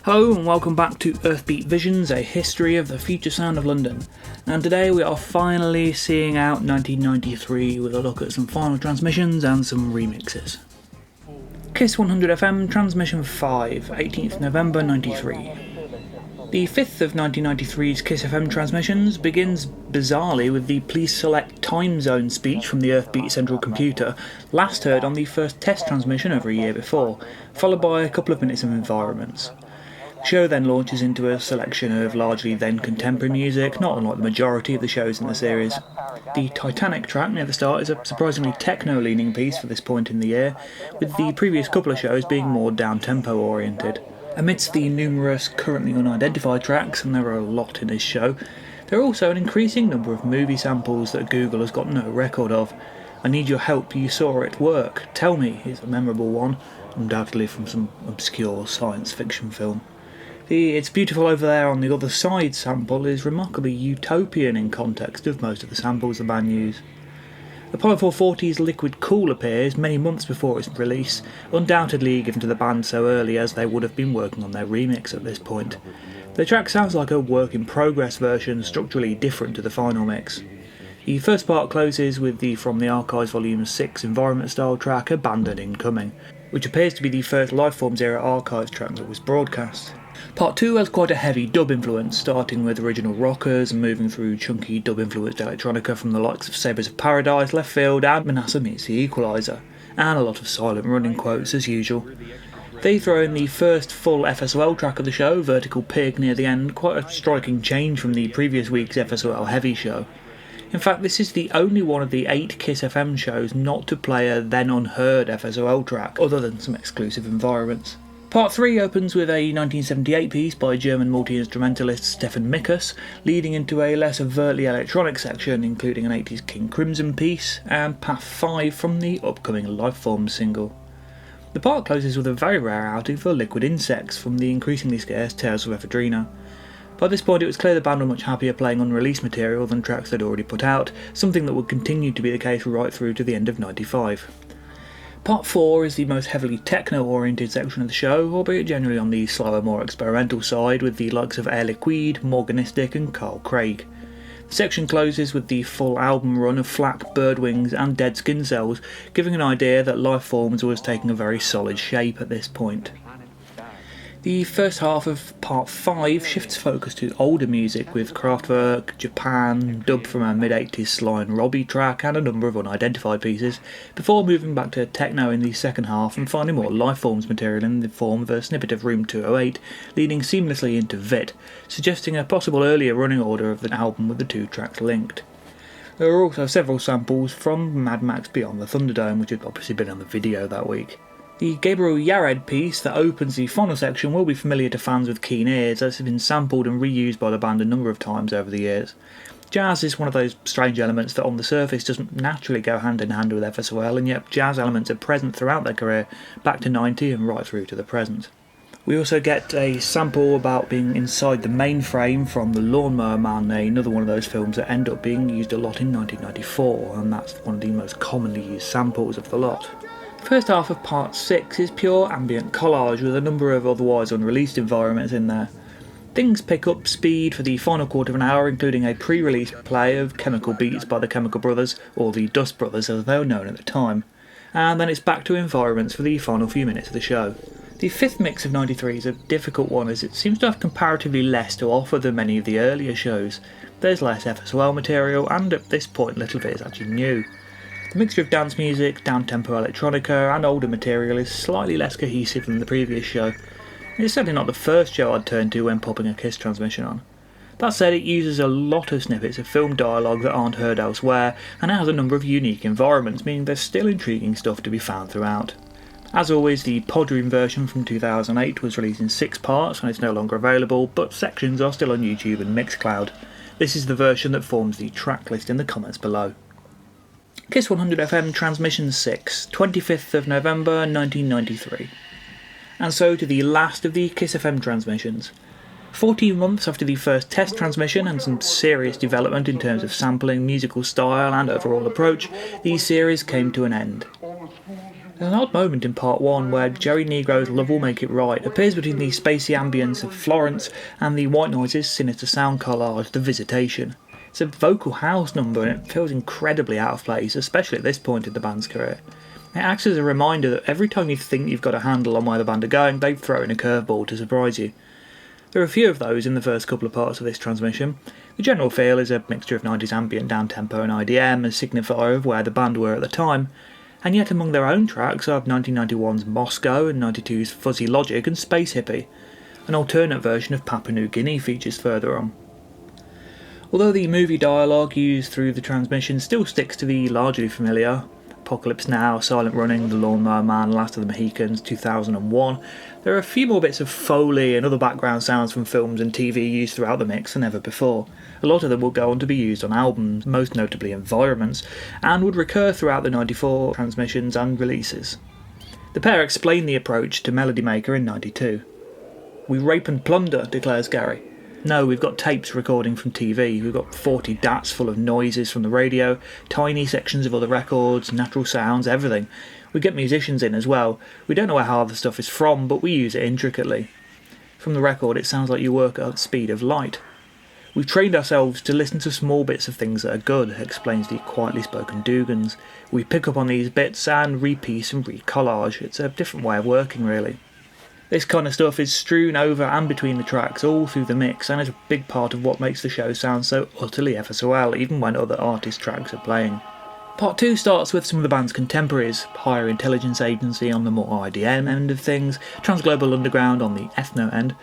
Hello and welcome back to Earthbeat Visions, a history of the future sound of London. And today we are finally seeing out 1993 with a look at some final transmissions and some remixes. Kiss 100 FM Transmission 5, 18th November 93. The 5th of 1993's Kiss FM transmissions begins bizarrely with the please select time zone speech from the Earthbeat central computer, last heard on the first test transmission over a year before, followed by a couple of minutes of environments. The show then launches into a selection of largely then contemporary music, not unlike the majority of the shows in the series. The Titanic track near the start is a surprisingly techno-leaning piece for this point in the year, with the previous couple of shows being more down-tempo oriented. Amidst the numerous currently unidentified tracks, and there are a lot in this show, there are also an increasing number of movie samples that Google has got no record of. I Need Your Help, You Saw It Work, Tell Me is a memorable one, undoubtedly from some obscure science fiction film. The It's Beautiful Over There on the Other Side sample is remarkably utopian in context of most of the samples the band use. Apollo 440's Liquid Cool appears many months before its release, undoubtedly given to the band so early as they would have been working on their remix at this point. The track sounds like a work-in-progress version, structurally different to the final mix. The first part closes with the From the Archives Volume 6 environment-style track Abandoned Incoming, which appears to be the first Lifeforms-era archives track that was broadcast. Part 2 has quite a heavy dub influence, starting with original rockers and moving through chunky dub-influenced electronica from the likes of Sabres of Paradise, Left Field and Manasseh Meets the Equalizer, and a lot of silent running quotes as usual. They throw in the first full FSOL track of the show, Vertical Pig, near the end, quite a striking change from the previous week's FSOL Heavy show. In fact, this is the only one of the 8 Kiss FM shows not to play a then unheard FSOL track, other than some exclusive environments. Part 3 opens with a 1978 piece by German multi-instrumentalist Stefan Mickus, leading into a less overtly electronic section, including an 80s King Crimson piece, and Path 5 from the upcoming Lifeforms single. The part closes with a very rare outing for Liquid Insects from the increasingly scarce Tales of Ephedrina. By this point it was clear the band were much happier playing unreleased material than tracks they'd already put out, something that would continue to be the case right through to the end of '95. Part 4 is the most heavily techno-oriented section of the show, albeit generally on the slower, more experimental side, with the likes of Air Liquide, Morganistic and Carl Craig. The section closes with the full album run of Flak, Birdwings and Dead Skin Cells, giving an idea that Lifeforms was taking a very solid shape at this point. The first half of Part 5 shifts focus to older music with Kraftwerk, Japan, dub from a mid-80s Sly and Robbie track and a number of unidentified pieces, before moving back to techno in the second half and finding more Lifeforms material in the form of a snippet of Room 208, leading seamlessly into Vit, suggesting a possible earlier running order of the album with the two tracks linked. There are also several samples from Mad Max Beyond the Thunderdome, which had obviously been on the video that week. The Gabriel Yared piece that opens the final section will be familiar to fans with keen ears, as it's been sampled and reused by the band a number of times over the years. Jazz is one of those strange elements that on the surface doesn't naturally go hand in hand with FSOL, and yet jazz elements are present throughout their career, back to '90 and right through to the present. We also get a sample about being inside the mainframe from The Lawnmower Man, another one of those films that end up being used a lot in 1994, and that's one of the most commonly used samples of the lot. The first half of Part 6 is pure ambient collage with a number of otherwise unreleased environments in there. Things pick up speed for the final quarter of an hour, including a pre-release play of Chemical Beats by the Chemical Brothers, or the Dust Brothers as they were known at the time, and then it's back to environments for the final few minutes of the show. The fifth mix of '93 is a difficult one as it seems to have comparatively less to offer than many of the earlier shows. There's less FSOL material, and at this point little of it is actually new. The mixture of dance music, down-tempo electronica and older material is slightly less cohesive than the previous show. It's certainly not the first show I'd turn to when popping a Kiss transmission on. That said, it uses a lot of snippets of film dialogue that aren't heard elsewhere, and it has a number of unique environments, meaning there's still intriguing stuff to be found throughout. As always, the Podroom version from 2008 was released in 6 parts and it's no longer available, but sections are still on YouTube and Mixcloud. This is the version that forms the track list in the comments below. Kiss 100 FM Transmission 6, 25th of November 1993. And so to the last of the Kiss FM transmissions. 14 months after the first test transmission and some serious development in terms of sampling, musical style and overall approach, the series came to an end. There's an odd moment in part 1 where Jerry Negro's Love Will Make It Right appears between the spacey ambience of Florence and the White Noise's sinister sound collage, The Visitation. It's a vocal house number and it feels incredibly out of place, especially at this point in the band's career. It acts as a reminder that every time you think you've got a handle on where the band are going, they throw in a curveball to surprise you. There are a few of those in the first couple of parts of this transmission. The general feel is a mixture of 90s ambient downtempo and IDM, a signifier of where the band were at the time, and yet among their own tracks are 1991's Moscow and 92's Fuzzy Logic and Space Hippie. An alternate version of Papua New Guinea features further on. Although the movie dialogue used through the transmission still sticks to the largely familiar Apocalypse Now, Silent Running, The Lawnmower Man, Last of the Mohicans, 2001, there are a few more bits of Foley and other background sounds from films and TV used throughout the mix than ever before. A lot of them will go on to be used on albums, most notably Environments, and would recur throughout the 94 transmissions and releases. The pair explained the approach to Melody Maker in 92. "We rape and plunder," declares Garry. "No, we've got tapes recording from TV, we've got 40 DATs full of noises from the radio, tiny sections of other records, natural sounds, everything. We get musicians in as well. We don't know where half the stuff is from, but we use it intricately. From the record it sounds like you work at the speed of light. We've trained ourselves to listen to small bits of things that are good," explains the quietly spoken Dougans. "We pick up on these bits and repiece and recollage. It's a different way of working, really." This kind of stuff is strewn over and between the tracks all through the mix, and is a big part of what makes the show sound so utterly FSOL, even when other artists' tracks are playing. Part 2 starts with some of the band's contemporaries, Higher Intelligence Agency on the more IDM end of things, Transglobal Underground on the ethno end,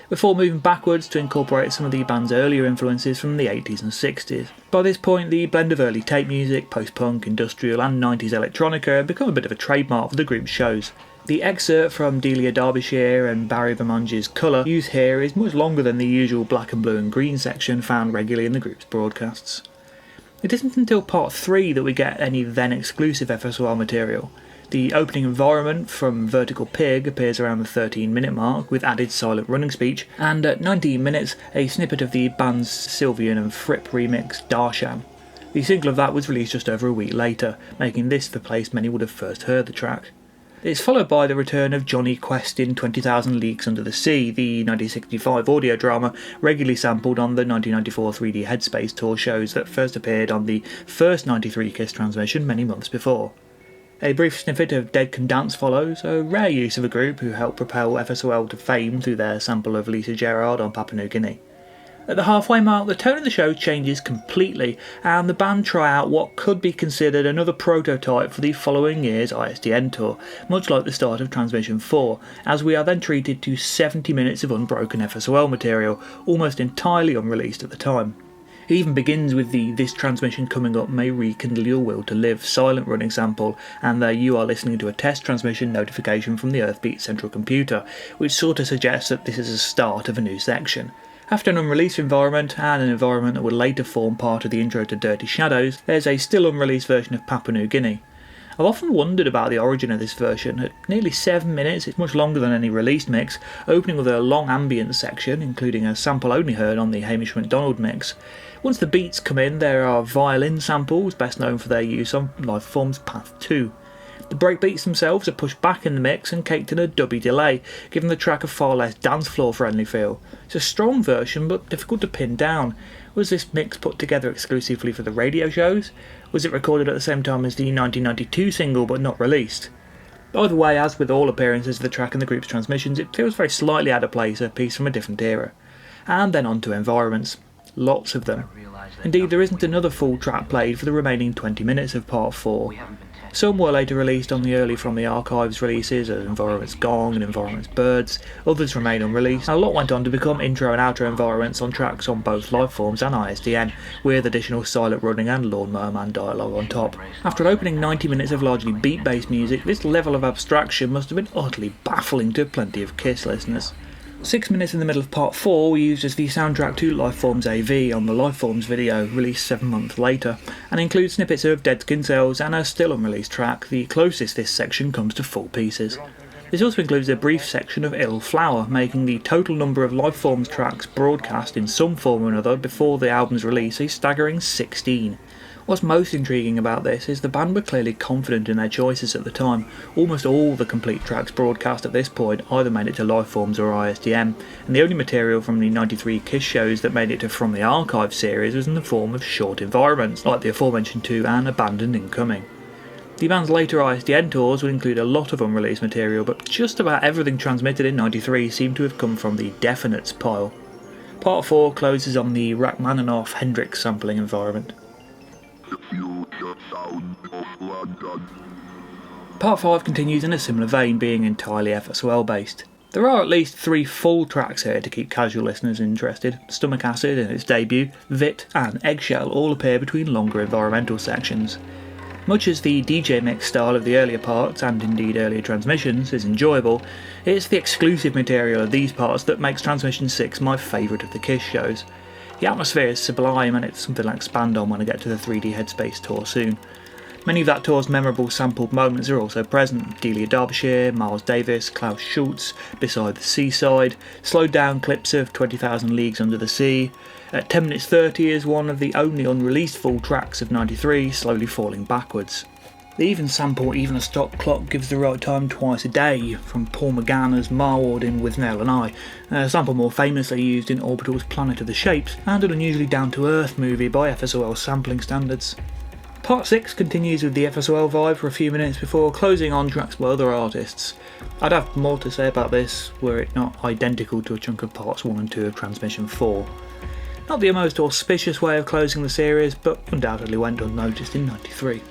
before moving backwards to incorporate some of the band's earlier influences from the 80s and 60s. By this point, the blend of early tape music, post-punk, industrial and 90s electronica had become a bit of a trademark for the group's shows. The excerpt from Delia Derbyshire and Barry Vermonge's Colour used here is much longer than the usual black and blue and green section found regularly in the group's broadcasts. It isn't until part 3 that we get any then exclusive FSOL material. The opening environment from Vertical Pig appears around the 13-minute mark with added silent running speech, and at 19 minutes a snippet of the band's Sylvian and Fripp remix Darshana. The single of that was released just over a week later, making this the place many would have first heard the track. It's followed by the return of Johnny Quest in 20,000 Leagues Under the Sea, the 1965 audio drama regularly sampled on the 1994 3D Headspace tour shows that first appeared on the first 93 Kiss transmission many months before. A brief snippet of Dead Can Dance follows, a rare use of a group who helped propel FSOL to fame through their sample of Lisa Gerrard on Papua New Guinea. At the halfway mark, the tone of the show changes completely, and the band try out what could be considered another prototype for the following year's ISDN tour, much like the start of Transmission 4, as we are then treated to 70 minutes of unbroken FSOL material, almost entirely unreleased at the time. It even begins with the "This transmission coming up may rekindle your will to live" silent running sample, and there you are listening to a test transmission notification from the Earthbeat central computer, which sort of suggests that this is the start of a new section. After an unreleased environment, and an environment that would later form part of the intro to Dirty Shadows, there's a still unreleased version of Papua New Guinea. I've often wondered about the origin of this version. At nearly 7 minutes, it's much longer than any released mix, opening with a long ambient section, including a sample only heard on the Hamish MacDonald mix. Once the beats come in, there are violin samples, best known for their use on Lifeform's Path 2. The breakbeats themselves are pushed back in the mix and caked in a dubby delay, giving the track a far less dance floor friendly feel. It's a strong version, but difficult to pin down. Was this mix put together exclusively for the radio shows? Was it recorded at the same time as the 1992 single but not released? Either way, as with all appearances of the track in the group's transmissions, it feels very slightly out of place, a piece from a different era. And then on to environments. Lots of them. Indeed, there isn't another full track played for the remaining 20 minutes of part 4. Some were later released on the early From the Archives releases as Environments Gong and Environments Birds, others remain unreleased, and a lot went on to become intro and outro environments on tracks on both Lifeforms and ISDN, with additional silent running and Lawnmower Man dialogue on top. After an opening 90 minutes of largely beat-based music, this level of abstraction must have been utterly baffling to plenty of Kiss listeners. 6 minutes in the middle of part 4 were used as the soundtrack to Lifeforms AV on the Lifeforms video, released 7 months later, and includes snippets of Dead Skin Cells and a still unreleased track, the closest this section comes to full pieces. This also includes a brief section of Ill Flower, making the total number of Lifeforms tracks broadcast in some form or another before the album's release a staggering 16. What's most intriguing about this is the band were clearly confident in their choices at the time. Almost all the complete tracks broadcast at this point either made it to Lifeforms or ISDN, and the only material from the 93 Kiss shows that made it to From the Archive series was in the form of short environments, like the aforementioned two and Abandoned Incoming. The band's later ISDN tours would include a lot of unreleased material, but just about everything transmitted in 93 seemed to have come from the Definites pile. Part 4 closes on the Rachmaninoff Hendrix sampling environment. Part 5 continues in a similar vein, being entirely FSOL based. There are at least 3 full tracks here to keep casual listeners interested. Stomach Acid in its debut, Vit and Eggshell all appear between longer environmental sections. Much as the DJ mix style of the earlier parts, and indeed earlier transmissions, is enjoyable, it's the exclusive material of these parts that makes Transmission 6 my favourite of the Kiss shows. The atmosphere is sublime, and it's something I'll expand on when I get to the 3D Headspace tour soon. Many of that tour's memorable sampled moments are also present: Delia Derbyshire, Miles Davis, Klaus Schulze, Beside the Seaside, slowed down clips of 20,000 Leagues Under the Sea. At 10 minutes 30 is one of the only unreleased full tracks of 93, Slowly Falling Backwards. They even sample Even a Stop Clock Gives the Right Time Twice a Day from Paul McGanna's Marward in With Nell and I, a sample more famously used in Orbital's Planet of the Shapes, and an unusually down-to-earth movie by FSOL sampling standards. Part 6 continues with the FSOL vibe for a few minutes before closing on tracks by other artists. I'd have more to say about this were it not identical to a chunk of parts 1 and 2 of Transmission 4. Not the most auspicious way of closing the series, but undoubtedly went unnoticed in 93.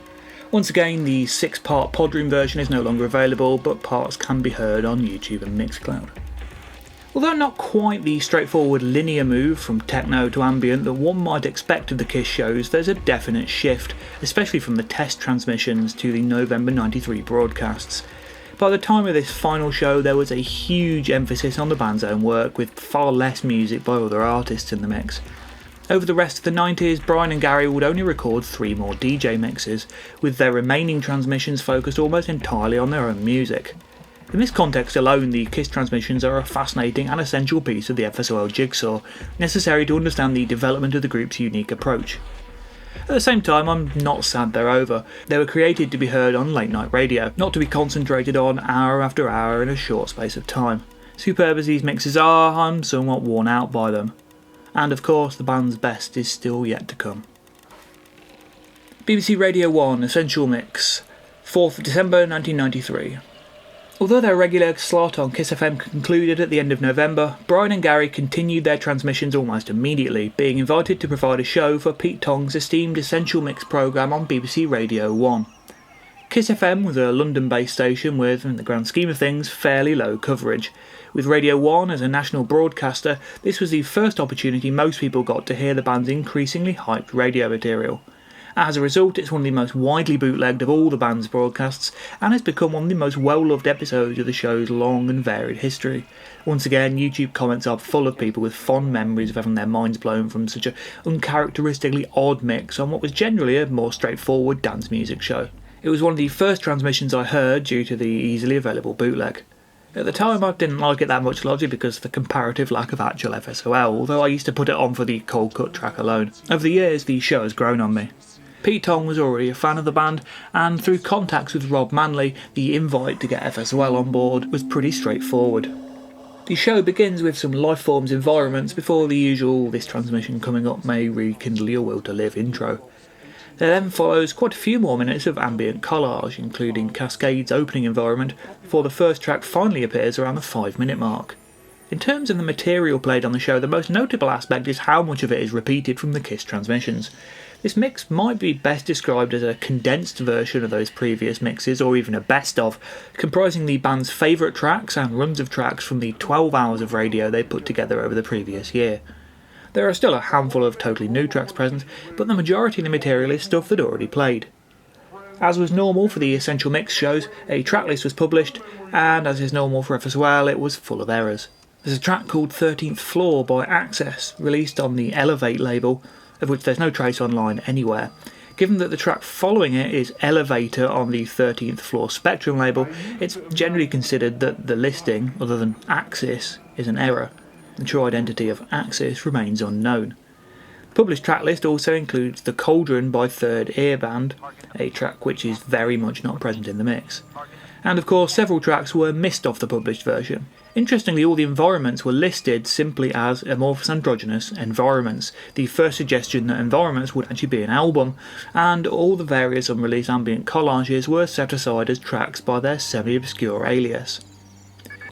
Once again, the 6-part Podroom version is no longer available, but parts can be heard on YouTube and Mixcloud. Although not quite the straightforward linear move from techno to ambient that one might expect of the Kiss shows, there's a definite shift, especially from the test transmissions to the November 93 broadcasts. By the time of this final show, there was a huge emphasis on the band's own work, with far less music by other artists in the mix. Over the rest of the 90s, Bryan and Garry would only record 3 more DJ mixes, with their remaining transmissions focused almost entirely on their own music. In this context alone, the Kiss transmissions are a fascinating and essential piece of the FSOL jigsaw, necessary to understand the development of the group's unique approach. At the same time, I'm not sad they're over. They were created to be heard on late night radio, not to be concentrated on hour after hour in a short space of time. Superb as these mixes are, I'm somewhat worn out by them. And of course, the band's best is still yet to come. BBC Radio 1 Essential Mix, 4th of December 1993. Although their regular slot on Kiss FM concluded at the end of November, Bryan and Garry continued their transmissions almost immediately, being invited to provide a show for Pete Tong's esteemed Essential Mix programme on BBC Radio 1. Kiss FM was a London-based station with, in the grand scheme of things, fairly low coverage. With Radio 1 as a national broadcaster, this was the first opportunity most people got to hear the band's increasingly hyped radio material. As a result, it's one of the most widely bootlegged of all the band's broadcasts, and has become one of the most well-loved episodes of the show's long and varied history. Once again, YouTube comments are full of people with fond memories of having their minds blown from such an uncharacteristically odd mix on what was generally a more straightforward dance music show. It was one of the first transmissions I heard due to the easily available bootleg. At the time I didn't like it that much, largely because of the comparative lack of actual FSOL, although I used to put it on for the cold cut track alone. Over the years the show has grown on me. Pete Tong was already a fan of the band, and through contacts with Rob Manley, the invite to get FSOL on board was pretty straightforward. The show begins with some Lifeforms environments before the usual "this transmission coming up may rekindle your will to live" intro. There then follows quite a few more minutes of ambient collage, including Cascade's opening environment, before the first track finally appears around the 5-minute mark. In terms of the material played on the show, the most notable aspect is how much of it is repeated from the Kiss transmissions. This mix might be best described as a condensed version of those previous mixes, or even a best of, comprising the band's favourite tracks and runs of tracks from the 12 hours of radio they put together over the previous year. There are still a handful of totally new tracks present, but the majority of the material is stuff they'd already played. As was normal for the Essential Mix shows, a tracklist was published, and as is normal for FSOL, it was full of errors. There's a track called 13th Floor by Access, released on the Elevate label, of which there's no trace online anywhere. Given that the track following it is Elevator on the 13th Floor Spectrum label, it's generally considered that the listing, other than Axis, is an error. The true identity of Axis remains unknown. Published tracklist also includes The Cauldron by Third Ear Band, a track which is very much not present in the mix. And of course several tracks were missed off the published version. Interestingly, all the environments were listed simply as amorphous androgynous environments, the first suggestion that environments would actually be an album, and all the various unreleased ambient collages were set aside as tracks by their semi-obscure alias.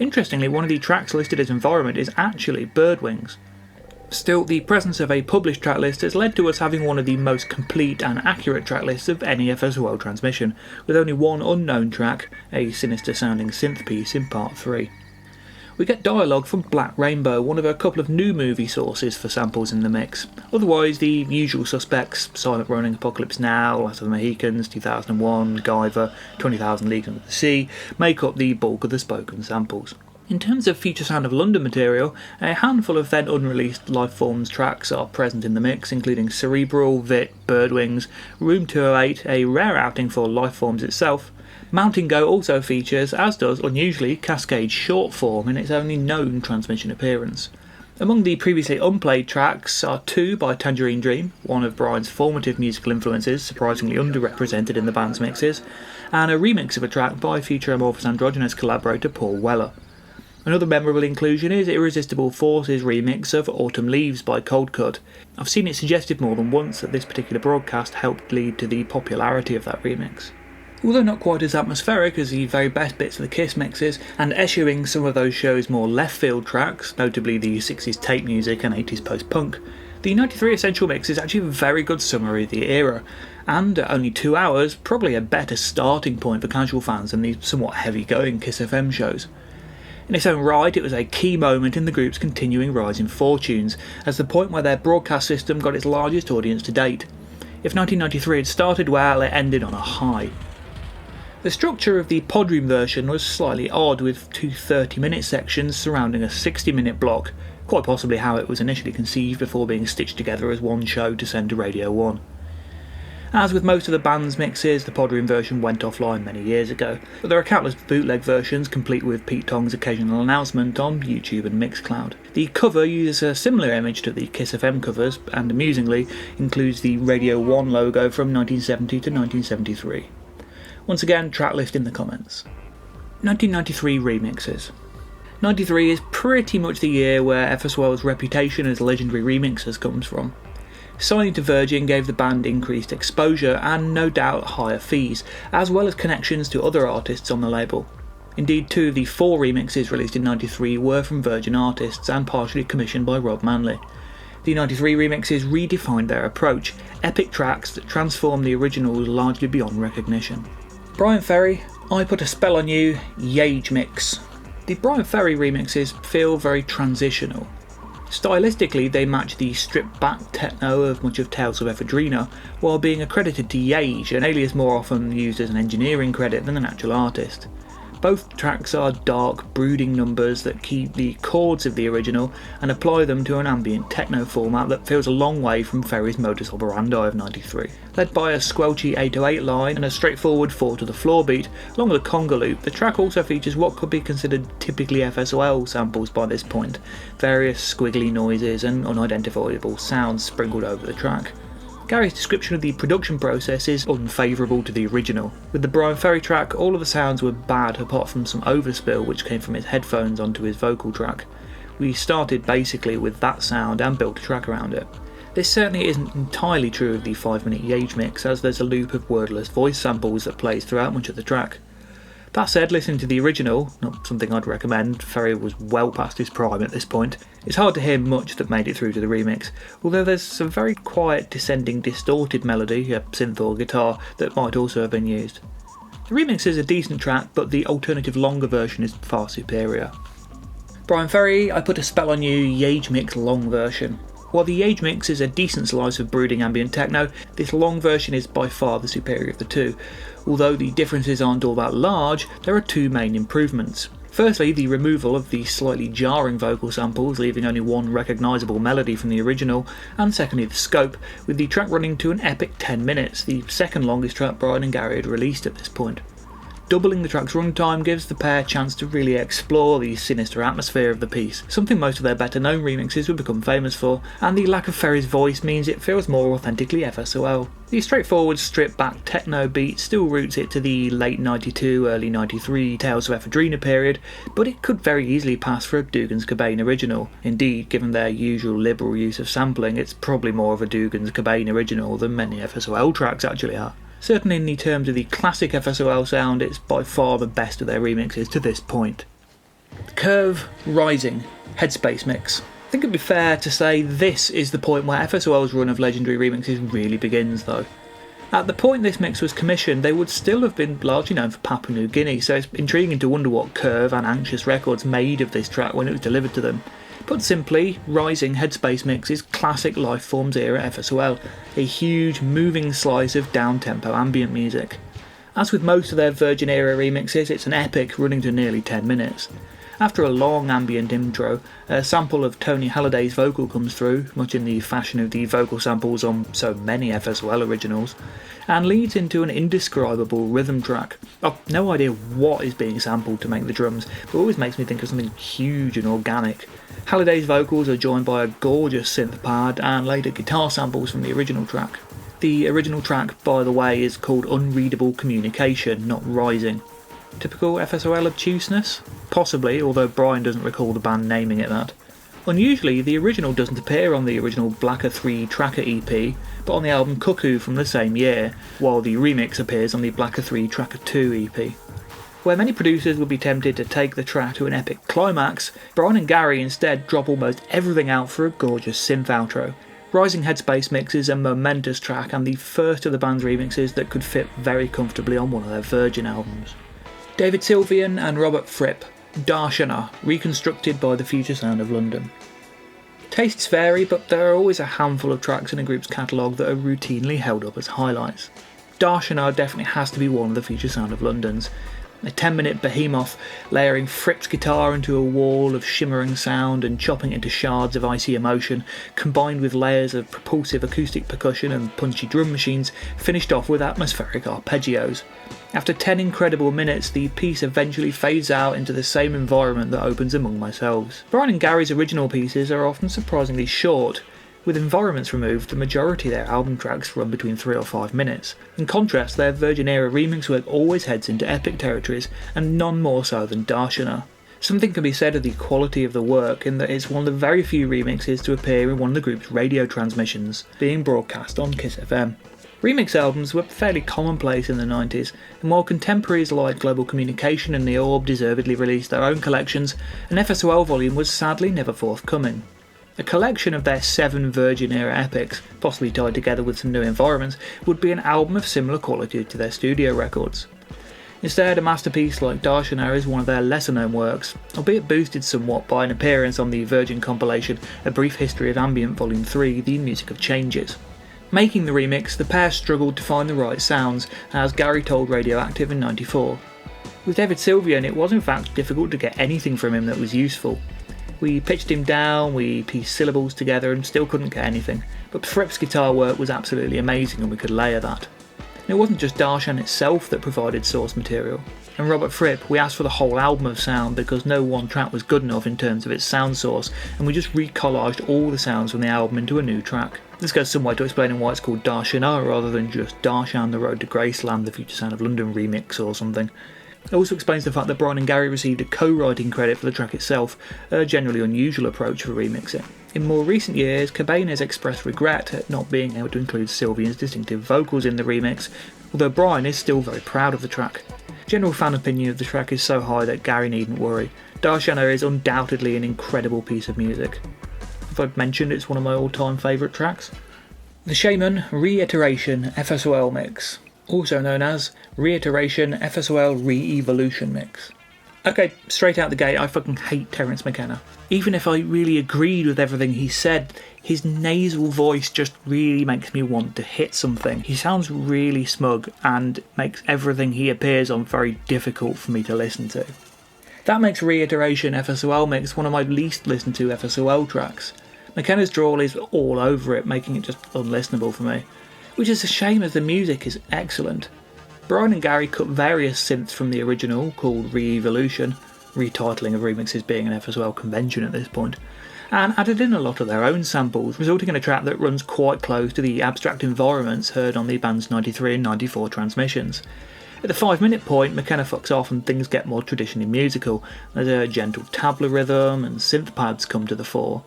Interestingly, one of the tracks listed as environment is actually Birdwings. Still, the presence of a published tracklist has led to us having one of the most complete and accurate tracklists of any FSOL transmission, with only one unknown track, a sinister sounding synth piece in part 3. We get dialogue from Black Rainbow, one of a couple of new movie sources for samples in the mix. Otherwise, the usual suspects, Silent Running, Apocalypse Now, Last of the Mohicans, 2001, Guyver, 20,000 Leagues Under the Sea, make up the bulk of the spoken samples. In terms of Future Sound of London material, a handful of then unreleased Lifeforms tracks are present in the mix, including Cerebral, Vit, Birdwings, Room 208, a rare outing for Lifeforms itself. Mountain Go also features, as does unusually Cascade's short form in its only known transmission appearance. Among the previously unplayed tracks are two by Tangerine Dream, one of Bryan's formative musical influences, surprisingly underrepresented in the band's mixes, and a remix of a track by future Amorphous Androgynous collaborator Paul Weller. Another memorable inclusion is Irresistible Force's remix of Autumn Leaves by Cold Cut. I've seen it suggested more than once that this particular broadcast helped lead to the popularity of that remix. Although not quite as atmospheric as the very best bits of the Kiss mixes, and eschewing some of those shows' more left-field tracks, notably the 60s tape music and 80s post-punk, the 93 Essential Mix is actually a very good summary of the era, and at only 2 hours, probably a better starting point for casual fans than the somewhat heavy-going Kiss FM shows. In its own right, it was a key moment in the group's continuing rise in fortunes, as the point where their broadcast system got its largest audience to date. If 1993 had started well, it ended on a high. The structure of the Podroom version was slightly odd, with two 30-minute sections surrounding a 60-minute block, quite possibly how it was initially conceived before being stitched together as one show to send to Radio 1. As with most of the band's mixes, the Podroom version went offline many years ago, but there are countless bootleg versions complete with Pete Tong's occasional announcement on YouTube and Mixcloud. The cover uses a similar image to the Kiss FM covers, and amusingly includes the Radio 1 logo from 1970 to 1973. Once again, tracklist in the comments. 1993 remixes. 93 is pretty much the year where FSOL's reputation as legendary remixers comes from. Signing to Virgin gave the band increased exposure and no doubt higher fees, as well as connections to other artists on the label. Indeed, 2 of the 4 remixes released in 93 were from Virgin artists and partially commissioned by Rob Manley. The 93 remixes redefined their approach, epic tracks that transformed the originals largely beyond recognition. Bryan Ferry, I Put a Spell on You, Yage mix. The Bryan Ferry remixes feel very transitional. Stylistically, they match the stripped-back techno of much of Tales of Ephedrina, while being accredited to Yage, an alias more often used as an engineering credit than an actual artist. Both tracks are dark, brooding numbers that keep the chords of the original and apply them to an ambient techno format that feels a long way from Ferry's modus operandi of 93. Led by a squelchy 808 line and a straightforward 4 to the floor beat, along with a conga loop, the track also features what could be considered typically FSOL samples by this point, various squiggly noises and unidentifiable sounds sprinkled over the track. Garry's description of the production process is unfavourable to the original. With the Bryan Ferry track, all of the sounds were bad apart from some overspill which came from his headphones onto his vocal track. We started basically with that sound and built a track around it. This certainly isn't entirely true of the 5-minute Yage mix, as there's a loop of wordless voice samples that plays throughout much of the track. That said, listening to the original, not something I'd recommend, Ferry was well past his prime at this point, it's hard to hear much that made it through to the remix, although there's some very quiet descending distorted melody, a synth or guitar, that might also have been used. The remix is a decent track, but the alternative longer version is far superior. Bryan Ferry, I Put a Spell on You, Yage mix long version. While the Yage mix is a decent slice of brooding ambient techno, this long version is by far the superior of the two. Although the differences aren't all that large, there are 2 main improvements. Firstly, the removal of the slightly jarring vocal samples, leaving only one recognisable melody from the original, and secondly the scope, with the track running to an epic 10 minutes, the second longest track Bryan and Garry had released at this point. Doubling the track's runtime gives the pair a chance to really explore the sinister atmosphere of the piece, something most of their better known remixes would become famous for, and the lack of Ferry's voice means it feels more authentically FSOL. The straightforward stripped back techno beat still roots it to the late 92, early 93 Tales of Ephedrina period, but it could very easily pass for a Dougans Cobain original. Indeed, given their usual liberal use of sampling, it's probably more of a Dougans Cobain original than many FSOL tracks actually are. Certainly in the terms of the classic FSOL sound, it's by far the best of their remixes to this point. Curve Rising Headspace mix. I think it'd be fair to say this is the point where FSOL's run of legendary remixes really begins though. At the point this mix was commissioned, they would still have been largely known for Papua New Guinea, so it's intriguing to wonder what Curve and Anxious Records made of this track when it was delivered to them. Put simply, Rising Headspace Mix is classic Lifeforms era FSOL, a huge moving slice of down-tempo ambient music. As with most of their Virgin era remixes, it's an epic running to nearly 10 minutes. After a long ambient intro, a sample of Tony Halliday's vocal comes through, much in the fashion of the vocal samples on so many FSOL originals, and leads into an indescribable rhythm track. I've no idea what is being sampled to make the drums, but it always makes me think of something huge and organic. Halliday's vocals are joined by a gorgeous synth pad and later guitar samples from the original track. The original track, by the way, is called Unreadable Communication, not Rising. Typical FSOL obtuseness? Possibly, although Bryan doesn't recall the band naming it that. Unusually, the original doesn't appear on the original Blacker 3 Tracker EP, but on the album Cuckoo from the same year, while the remix appears on the Blacker 3 Tracker 2 EP. Where many producers would be tempted to take the track to an epic climax, Bryan and Garry instead drop almost everything out for a gorgeous synth outro. Rising Headspace Mix is a momentous track and the first of the band's remixes that could fit very comfortably on one of their Virgin albums. David Sylvian and Robert Fripp, Darshana, reconstructed by the future sound of London. Tastes vary, but there are always a handful of tracks in a group's catalogue that are routinely held up as highlights. Darshana definitely has to be one of the future sound of London's. A 10-minute behemoth, layering Fripp's guitar into a wall of shimmering sound and chopping into shards of icy emotion, combined with layers of propulsive acoustic percussion and punchy drum machines, finished off with atmospheric arpeggios. After 10 incredible minutes, the piece eventually fades out into the same environment that opens Among Myselves. Bryan and Garry's original pieces are often surprisingly short. With environments removed, the majority of their album tracks run between 3 or 5 minutes. In contrast, their Virgin era remix work always heads into epic territories, and none more so than Darshana. Something can be said of the quality of the work in that it's one of the very few remixes to appear in one of the group's radio transmissions, being broadcast on Kiss FM. Remix albums were fairly commonplace in the 90s, and while contemporaries like Global Communication and The Orb deservedly released their own collections, an FSOL volume was sadly never forthcoming. A collection of their 7 Virgin-era epics, possibly tied together with some new environments, would be an album of similar quality to their studio records. Instead, a masterpiece like Darshana is one of their lesser-known works, albeit boosted somewhat by an appearance on the Virgin compilation A Brief History of Ambient Volume 3, The Music of Changes. Making the remix, the pair struggled to find the right sounds, as Garry told Radioactive in '94. With David Sylvian, it was in fact difficult to get anything from him that was useful. We pitched him down, we pieced syllables together and still couldn't get anything, but Fripp's guitar work was absolutely amazing and we could layer that. And it wasn't just Darshana itself that provided source material. And Robert Fripp, we asked for the whole album of sound because no one track was good enough in terms of its sound source, and we just recollaged all the sounds from the album into a new track. This goes some way to explaining why it's called Darshana rather than just Darshan the Road to Graceland, the Future Sound of London remix or something. It also explains the fact that Bryan and Garry received a co-writing credit for the track itself, a generally unusual approach for remixing. In more recent years, Cobain has expressed regret at not being able to include Sylvian's distinctive vocals in the remix, although Bryan is still very proud of the track. General fan opinion of the track is so high that Garry needn't worry. Darshana is undoubtedly an incredible piece of music. If I've mentioned it's one of my all-time favourite tracks. The Shamen Reiteration FSOL Mix, also known as Reiteration FSOL Re-Evolution Mix. Okay, straight out the gate, I fucking hate Terence McKenna. Even if I really agreed with everything he said, his nasal voice just really makes me want to hit something. He sounds really smug and makes everything he appears on very difficult for me to listen to. That makes Reiteration FSOL Mix one of my least listened to FSOL tracks. McKenna's drawl is all over it, making it just unlistenable for me. Which is a shame as the music is excellent. Bryan and Garry cut various synths from the original, called Re-Evolution, retitling of remixes being an FSOL convention at this point, and added in a lot of their own samples, resulting in a track that runs quite close to the abstract environments heard on the band's 93 and 94 transmissions. At the 5-minute point, McKenna fucks off and things get more traditionally musical, as a gentle tabla rhythm and synth pads come to the fore.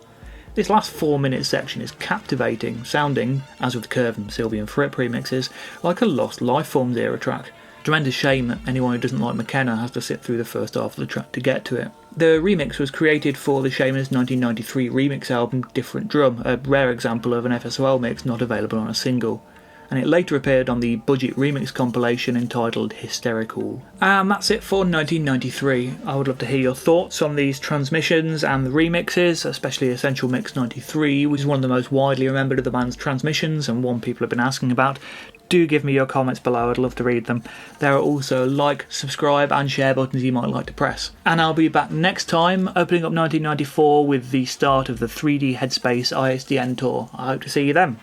This last 4-minute section is captivating, sounding, as with the Curve and Sylvian Fripp remixes, like a Lost Lifeforms era track. Tremendous shame that anyone who doesn't like McKenna has to sit through the first half of the track to get to it. The remix was created for the Shamen's 1993 remix album Different Drum, a rare example of an FSOL mix not available on a single, and it later appeared on the Budget remix compilation entitled Hysterical. And that's it for 1993. I would love to hear your thoughts on these transmissions and the remixes, especially Essential Mix 93, which is one of the most widely remembered of the band's transmissions and one people have been asking about. Do give me your comments below, I'd love to read them. There are also like, subscribe and share buttons you might like to press. And I'll be back next time, opening up 1994 with the start of the 3D Headspace ISDN tour. I hope to see you then.